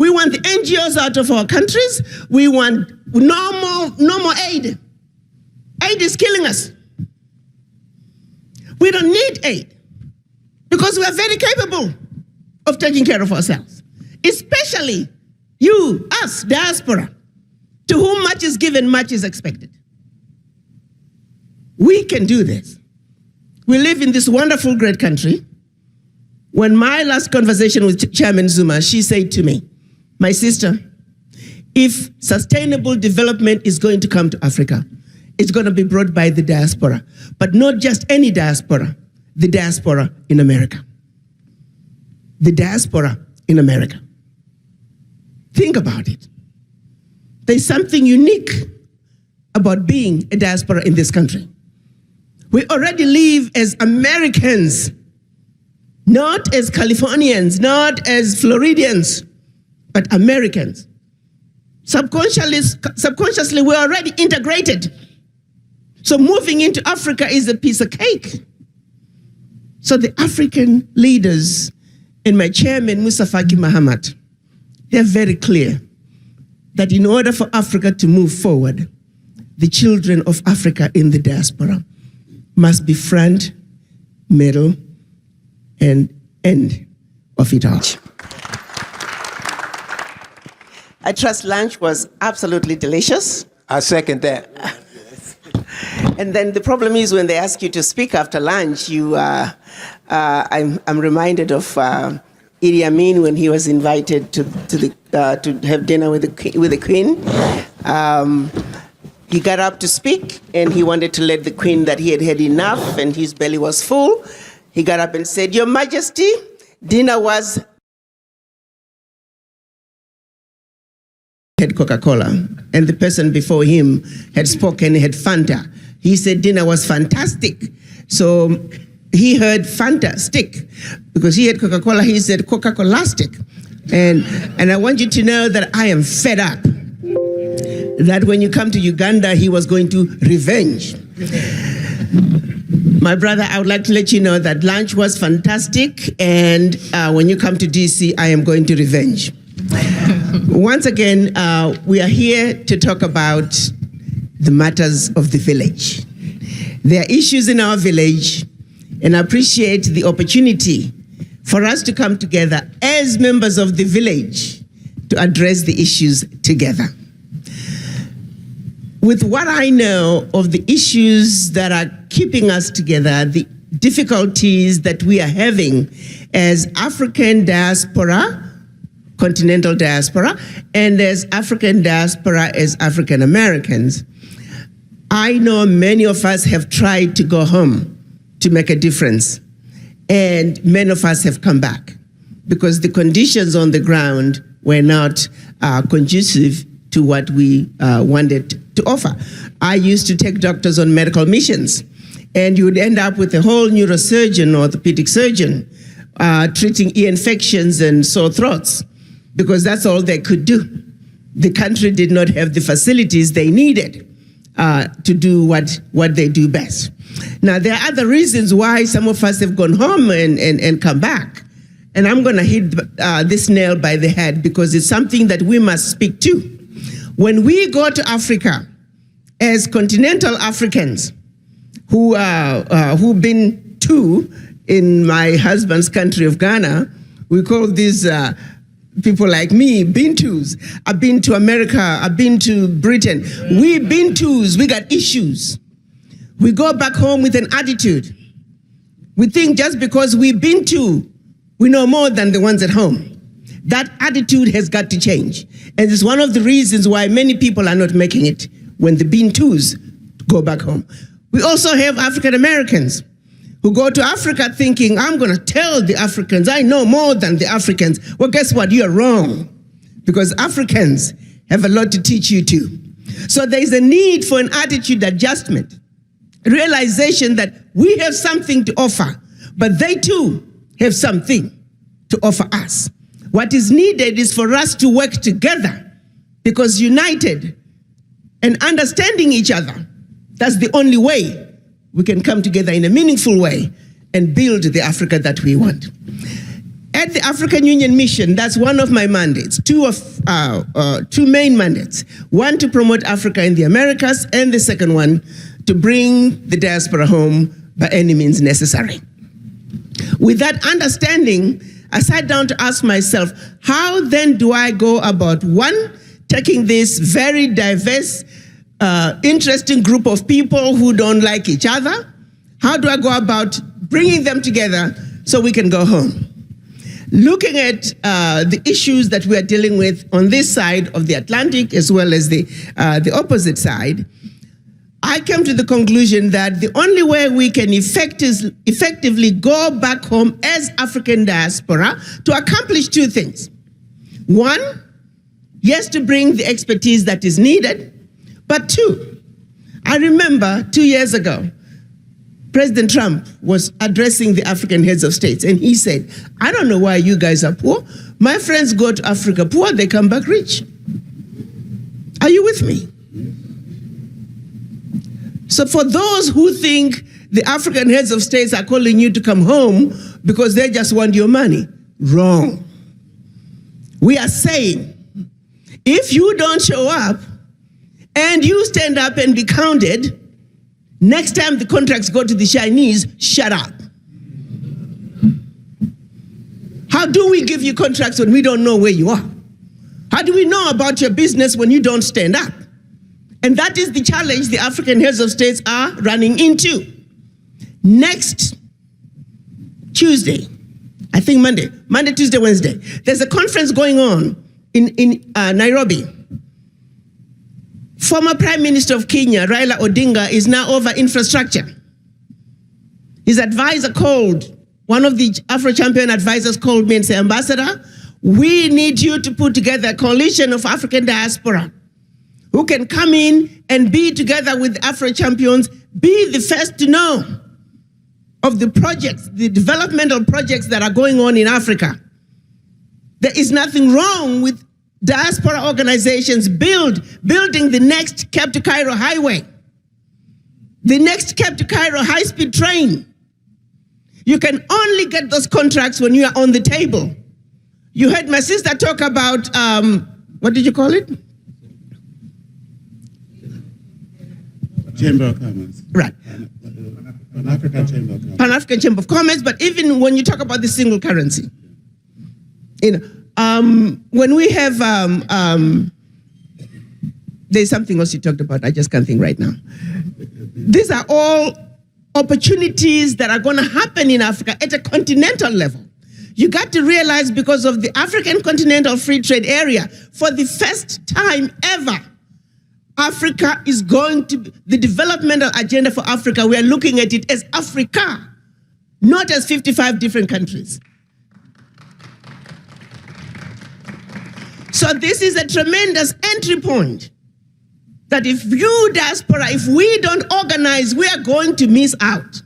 We want the NGOs out of our countries. We want no more aid. Aid is killing us. We don't need aid because we are very capable of taking care of ourselves, especially you, us, diaspora, to whom much is given, much is expected. We can do this. We live in this wonderful, great country. When my last conversation with Chairman Zuma, she said to me, my sister, if sustainable development is going to come to Africa, it's going to be brought by the diaspora, but not just any diaspora, the diaspora in America. The diaspora in America. Think about it. There's something unique about being a diaspora in this country. We already live as Americans, not as Californians, not as Floridians, but Americans. Subconsciously, we're already integrated. So moving into Africa is a piece of cake. So the African leaders and my chairman, Musa Faki Mahamat, they're very clear that in order for Africa to move forward, the children of Africa in the diaspora must be front, middle, and end of it all. I trust lunch was absolutely delicious. I second that. And then the problem is when they ask you to speak after lunch, I'm reminded of Idi Amin when he was invited to have dinner with the Queen. He got up to speak and he wanted to let the Queen that he had had enough and his belly was full. He got up and said, "Your Majesty, dinner was..." Had Coca-Cola, and the person before him had spoken, had Fanta. He said dinner was fantastic. So he heard fantastic because he had Coca-Cola. He said Coca-Colastic. And I want you to know that I am fed up that when you come to Uganda, he was going to revenge. My brother, I would like to let you know that lunch was fantastic, and when you come to DC, I am going to revenge. Once again, we are here to talk about the matters of the village. There are issues in our village, and I appreciate the opportunity for us to come together as members of the village to address the issues together. With what I know of the issues that are keeping us together, the difficulties that we are having as African diaspora, continental diaspora, and as African diaspora as African Americans, I know many of us have tried to go home to make a difference, and many of us have come back because the conditions on the ground were not conducive to what we wanted to offer. I used to take doctors on medical missions, and you would end up with a whole neurosurgeon or orthopedic surgeon treating ear infections and sore throats, because that's all they could do. The country did not have the facilities they needed to do what they do best. Now, there are other reasons why some of us have gone home and come back. And I'm gonna hit this nail by the head because it's something that we must speak to. When we go to Africa as continental Africans who've been to, in my husband's country of Ghana, we call these people like me, Bintus. I've been to America, I've been to Britain. We Bintus, we got issues. We go back home with an attitude. We think just because we've been to, we know more than the ones at home. That attitude has got to change. And it's one of the reasons why many people are not making it when the Bintus go back home. We also have African Americans who go to Africa thinking, I'm gonna tell the Africans, I know more than the Africans. Well, guess what, you're wrong, because Africans have a lot to teach you too. So there's a need for an attitude adjustment, realization that we have something to offer, but they too have something to offer us. What is needed is for us to work together, because united and understanding each other, that's the only way we can come together in a meaningful way and build the Africa that we want. At the African Union Mission, that's one of my mandates, two main mandates. One, to promote Africa in the Americas, and the second one, to bring the diaspora home by any means necessary. With that understanding, I sat down to ask myself, how then do I go about, one, taking this very diverse, interesting group of people who don't like each other? How do I go about bringing them together so we can go home? Looking at the issues that we are dealing with on this side of the Atlantic as well as the opposite side, I came to the conclusion that the only way we can effectively go back home as African diaspora to accomplish two things. One, yes, to bring the expertise that is needed, but two, I remember 2 years ago, President Trump was addressing the African heads of states, and he said, I don't know why you guys are poor. My friends go to Africa poor, they come back rich. Are you with me? So for those who think the African heads of states are calling you to come home because they just want your money, wrong. We are saying, if you don't show up and you stand up and be counted, next time the contracts go to the Chinese, shut up. How do we give you contracts when we don't know where you are? How do we know about your business when you don't stand up? And that is the challenge the African heads of states are running into. Next Tuesday, I think Monday, Tuesday, Wednesday, there's a conference going on in Nairobi. Former Prime Minister of Kenya, Raila Odinga, is now over infrastructure. His advisor called, one of the Afro-Champion advisors called me and said, Ambassador, we need you to put together a coalition of African diaspora who can come in and be together with Afro-Champions, be the first to know of the projects, the developmental projects that are going on in Africa. There is nothing wrong with diaspora organizations building the next Cape to Cairo highway, the next Cape to Cairo high-speed train. You can only get those contracts when you are on the table. You heard my sister talk about, what did you call it? Chamber of Commerce. Right. Pan-African Chamber of Commerce. Pan-African Chamber of Commerce, but even when you talk about the single currency, you know, when we have, there's something else you talked about, I just can't think right now. These are all opportunities that are going to happen in Africa at a continental level. You got to realize, because of the African Continental Free Trade Area, for the first time ever, Africa is going to, the developmental agenda for Africa, we are looking at it as Africa, not as 55 different countries. So this is a tremendous entry point that if you diaspora, if we don't organize, we are going to miss out.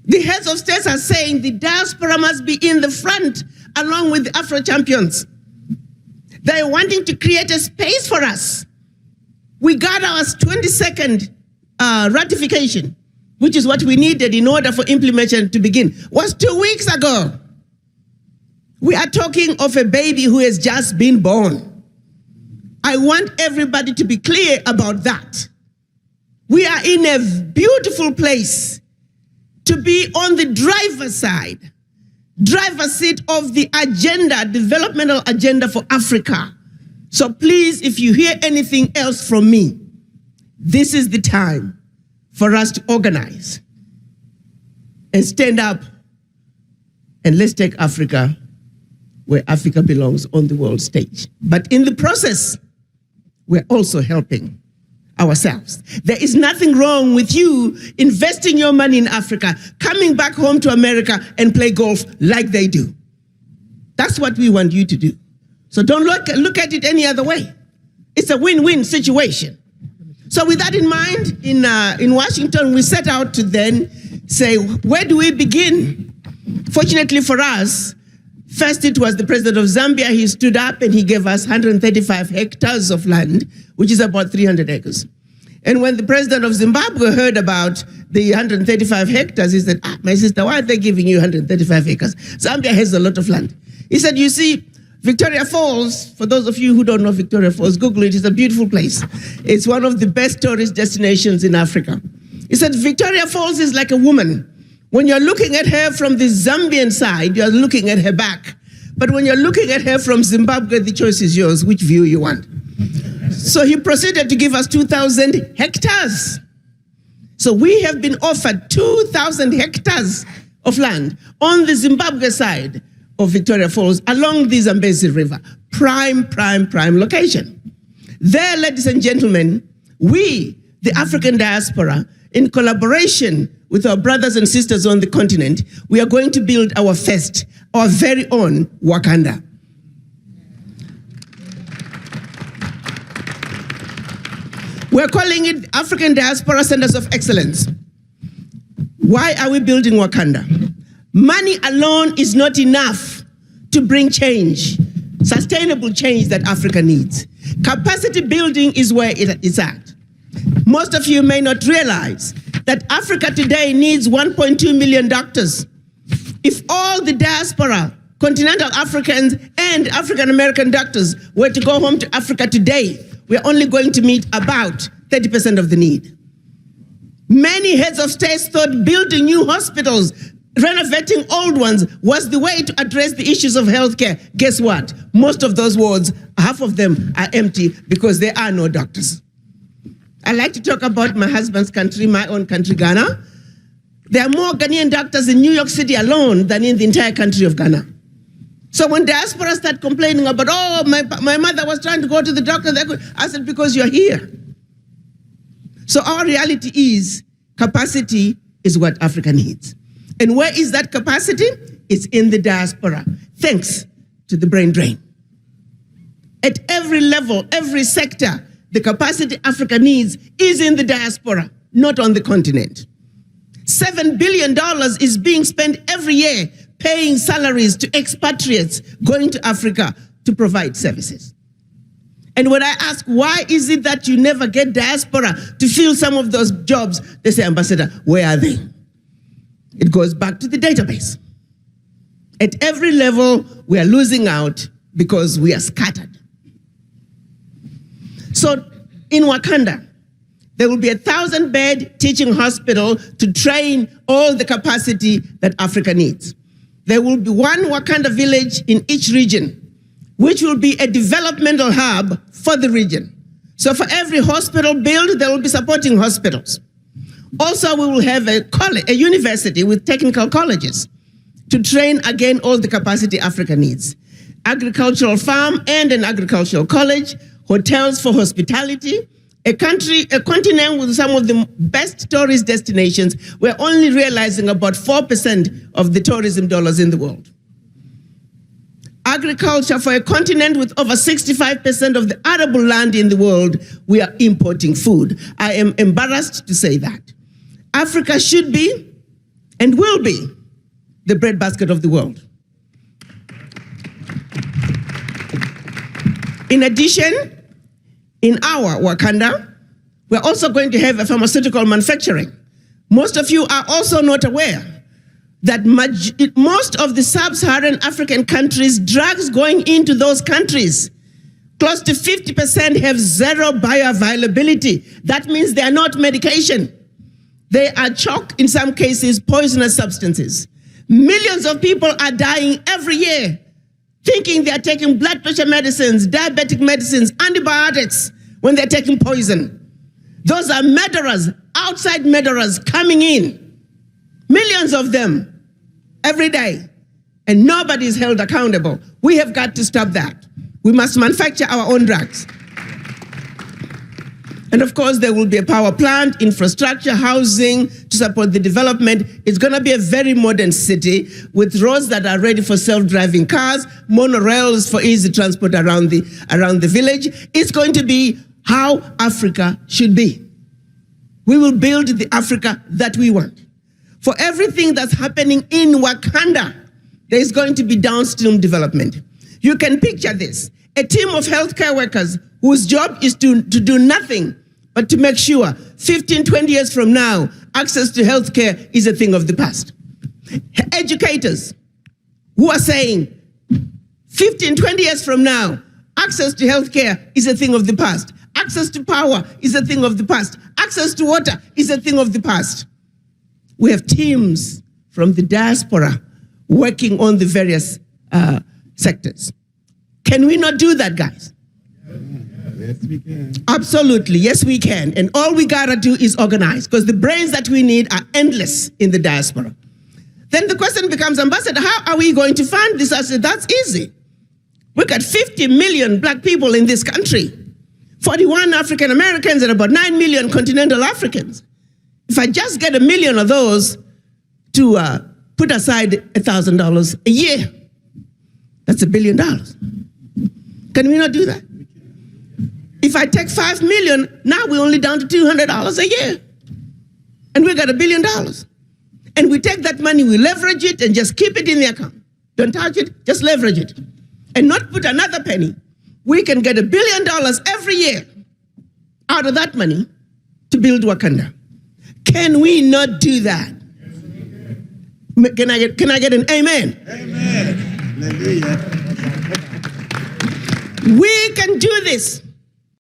The heads of states are saying the diaspora must be in the front along with the Afro-Champions. They're wanting to create a space for us. We got our 22nd ratification, which is what we needed in order for implementation to begin, was 2 weeks ago. We are talking of a baby who has just been born. I want everybody to be clear about that. We are in a beautiful place to be on the driver's seat of the agenda, developmental agenda for Africa. So please, if you hear anything else from me, this is the time for us to organize and stand up, and let's take Africa where Africa belongs on the world stage. But in the process, we're also helping ourselves. There is nothing wrong with you investing your money in Africa, coming back home to America and play golf like they do. That's what we want you to do. So don't look at it any other way. It's a win-win situation. So with that in mind, in Washington, we set out to then say, where do we begin? Fortunately for us, first it was the president of Zambia. He stood up and he gave us 135 hectares of land, which is about 300 acres. And when the president of Zimbabwe heard about the 135 hectares, he said, my sister, why are they giving you 135 acres? Zambia has a lot of land. He said, you see, Victoria Falls, for those of you who don't know Victoria Falls, Google it, it's a beautiful place. It's one of the best tourist destinations in Africa. He said, Victoria Falls is like a woman. When you're looking at her from the Zambian side, you're looking at her back. But when you're looking at her from Zimbabwe, the choice is yours, which view you want. So he proceeded to give us 2,000 hectares. So we have been offered 2,000 hectares of land on the Zimbabwe side of Victoria Falls along the Zambezi River. Prime location. There, ladies and gentlemen, we, the African diaspora, in collaboration with our brothers and sisters on the continent, we are going to build our first, our very own Wakanda. We're calling it African Diaspora Centers of Excellence. Why are we building Wakanda? Money alone is not enough to bring change, sustainable change that Africa needs. Capacity building is where it is at. Most of you may not realize that Africa today needs 1.2 million doctors. If all the diaspora, continental Africans and African American doctors were to go home to Africa today, we're only going to meet about 30% of the need. Many heads of states thought building new hospitals, renovating old ones was the way to address the issues of healthcare. Guess what? Most of those wards, half of them are empty because there are no doctors. I like to talk about my husband's country, my own country, Ghana. There are more Ghanaian doctors in New York City alone than in the entire country of Ghana. So when diaspora start complaining about, oh, my mother was trying to go to the doctor, I said, because you're here. So our reality is capacity is what Africa needs. And where is that capacity? It's in the diaspora, thanks to the brain drain. At every level, every sector, the capacity Africa needs is in the diaspora, not on the continent. $7 billion is being spent every year paying salaries to expatriates going to Africa to provide services. And when I ask, why is it that you never get diaspora to fill some of those jobs? They say, Ambassador, where are they? It goes back to the database. At every level, we are losing out because we are scattered. So in Wakanda, there will be 1,000-bed teaching hospital to train all the capacity that Africa needs. There will be one Wakanda village in each region, which will be a developmental hub for the region. So for every hospital built, there will be supporting hospitals. Also, we will have a college, a university with technical colleges to train again all the capacity Africa needs. Agricultural farm and an agricultural college, hotels for hospitality, a continent with some of the best tourist destinations. We're only realizing about 4% of the tourism dollars in the world. Agriculture for a continent with over 65% of the arable land in the world, we are importing food. I am embarrassed to say that. Africa should be and will be the breadbasket of the world. In addition, in our Wakanda, we're also going to have a pharmaceutical manufacturing. Most of you are also not aware that most of the sub-Saharan African countries, drugs going into those countries, close to 50% have zero bioavailability. That means they are not medication. They are chalk, in some cases, poisonous substances. Millions of people are dying every year thinking they are taking blood pressure medicines, diabetic medicines, antibiotics, when they're taking poison. Those are murderers, outside murderers coming in. Millions of them every day. And nobody is held accountable. We have got to stop that. We must manufacture our own drugs. And of course, there will be a power plant, infrastructure, housing to support the development. It's going to be a very modern city with roads that are ready for self-driving cars, monorails for easy transport around the village. It's going to be how Africa should be. We will build the Africa that we want. For everything that's happening in Wakanda, there is going to be downstream development. You can picture this. A team of healthcare workers whose job is to do nothing but to make sure 15, 20 years from now, access to healthcare is a thing of the past. Educators who are saying 15, 20 years from now, access to healthcare is a thing of the past. Access to power is a thing of the past. Access to water is a thing of the past. We have teams from the diaspora working on the various sectors. Can we not do that, guys? Yes, we can. Absolutely, yes we can. And all we gotta do is organize, because the brains that we need are endless in the diaspora. Then the question becomes, Ambassador, how are we going to fund this? I said, that's easy. We got 50 million black people in this country, 41 African Americans and about 9 million continental Africans. If I just get 1 million of those to put aside $1,000 a year, that's $1 billion. Can we not do that? If I take 5 million, now we're only down to $200 a year. And we got $1 billion. And we take that money, we leverage it and just keep it in the account. Don't touch it, just leverage it. And not put another penny. We can get $1 billion every year out of that money to build Wakanda. Can we not do that? Can I get an amen? Amen. Hallelujah. We can do this.